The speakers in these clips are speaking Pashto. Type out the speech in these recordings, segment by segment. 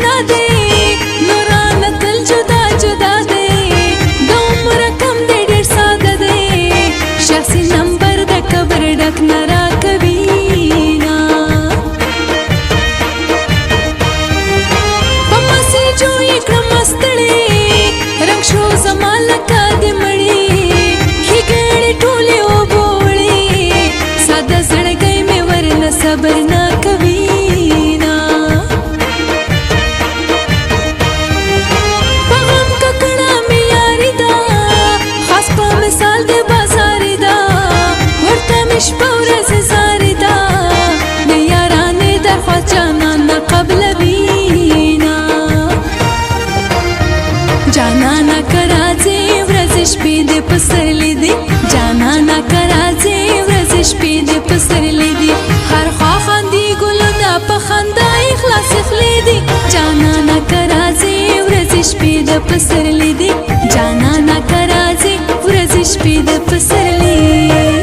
آشنا دی نورانه تل جدا جدا دی د عمره کم دی ډېر ساده دی شخصي نمبر د قبر ډک نه راکوي نه په مسیجو یې کړم ستړې رنګ شو زما لکه د مړې ښېګڼې ټولې اوبه وړې ساده زړګی مې ورنه صبر نه کوي شپه ورځ زاري ده د یارانې درخوا جانانه قبلوي نه جانانه که راځې ورځې شپې دې په سرلې دي جانانه که راځې ورځې شپې دې په سرلې دي هر خوا خاندي ګلونه په خندا یې خلاصې خولې دي جانانه که راځې ورځې شپې دې په سرلې دي جانانه که راځې ورځې شپې دې په سرلې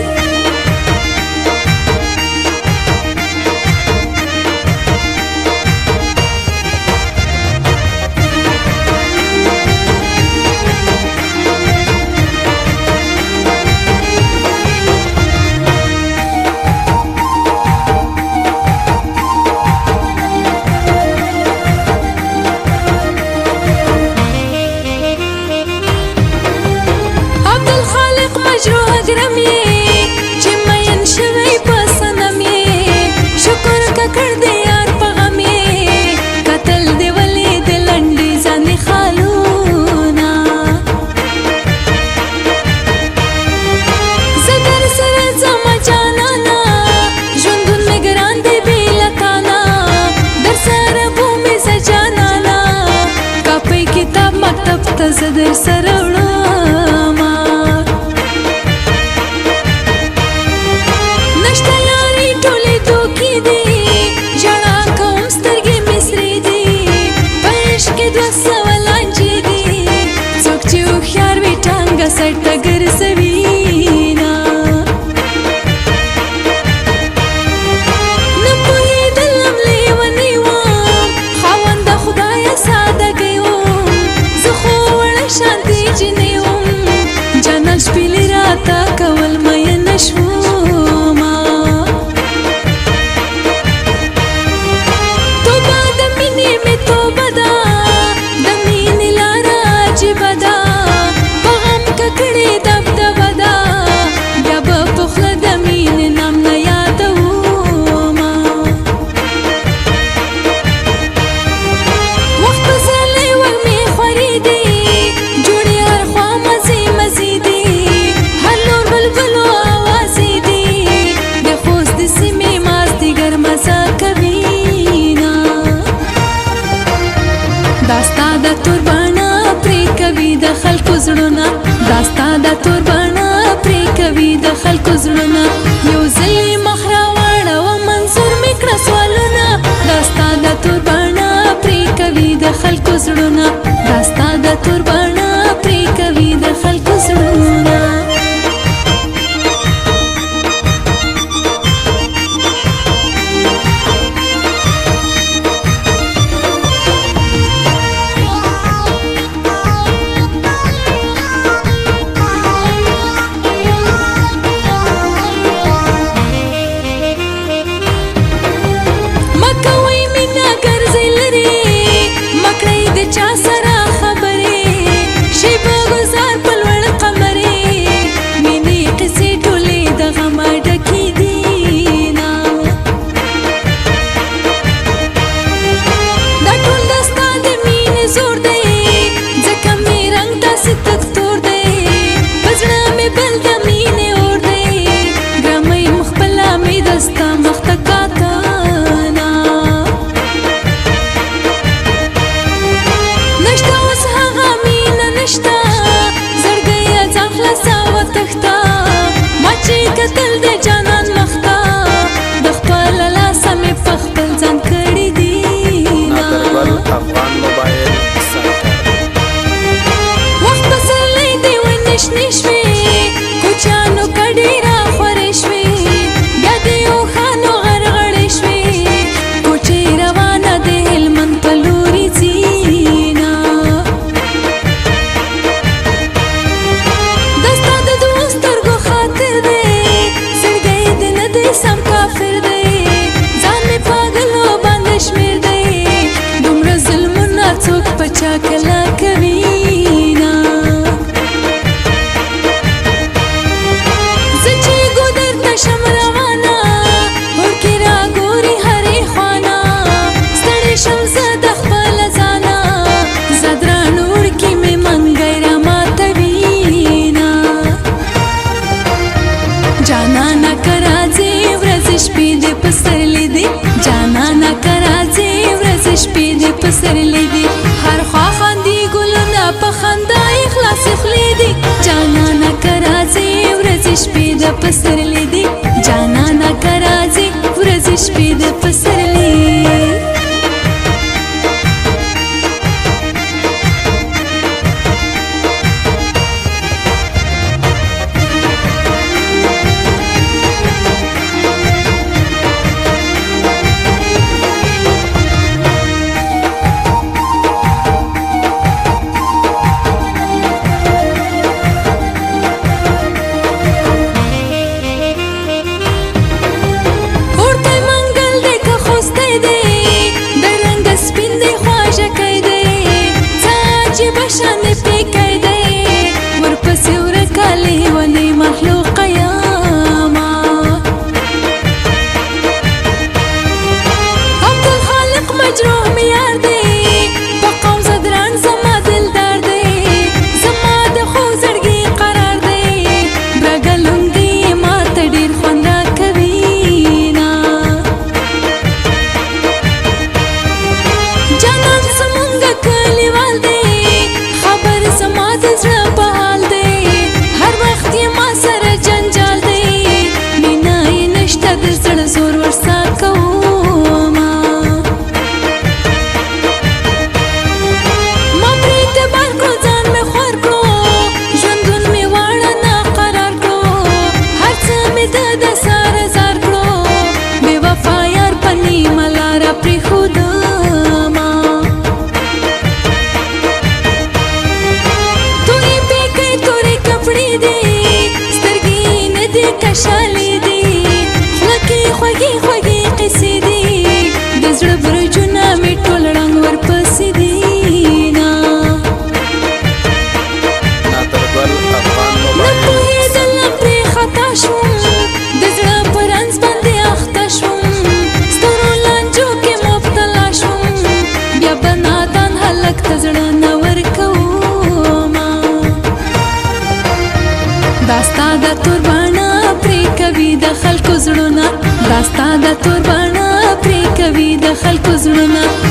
مجروح ګرم یې چې مین شوی په صنم یې شکر که کړ دې یار په غم یې کتل دې ولې د لنډې ځانې خالونه زه در سره ځمه جانانه ژوندون مې ګران دی بې له تانه در سره بو مې زه جانانه کاپۍ کتاب مکتب ته زه در سره وړم سر ته ګرځوي نه نه پوهېدلم لیونۍ وم خاونده خدایه سادګۍ وم زه خو وړه شانتې جینۍ وم جانان شپېلې راته کول مینه شومه توبه د مینې مې توبه ده د مینې لاره عجیبه ده کړي دبدبه ده بیا به په خوله د مینې نام نه یادومه وخت پسرلی وږمې خورې دي جوړې هر خوا مزې مزې دي هر لور بلبلو اوازې دي د خوست د سیمې مازدیګر مزه کوي نه دا ستا د تور بڼه پرې کوي د خلکو زړونه دا ستا د تور بڼه پرې کوي د خلکو زړونه یو ځل یې مخ راواړوه منظور مې کړه سوالونه دا ستا د تور بڼه پرې کوي د خلکو زړونه دا ستا د تور بڼه پرې کوي د خلکو زړونه پسرلی دي هر خوا خاندي ګلونه په خندا اخلاص خلی دي جانانه که راځې ورځې شپې د پسرلی دي جانانه که راځې ورځې شپې د پسرلی داستا د تور باڼه پرې کوي د خلکو زړونه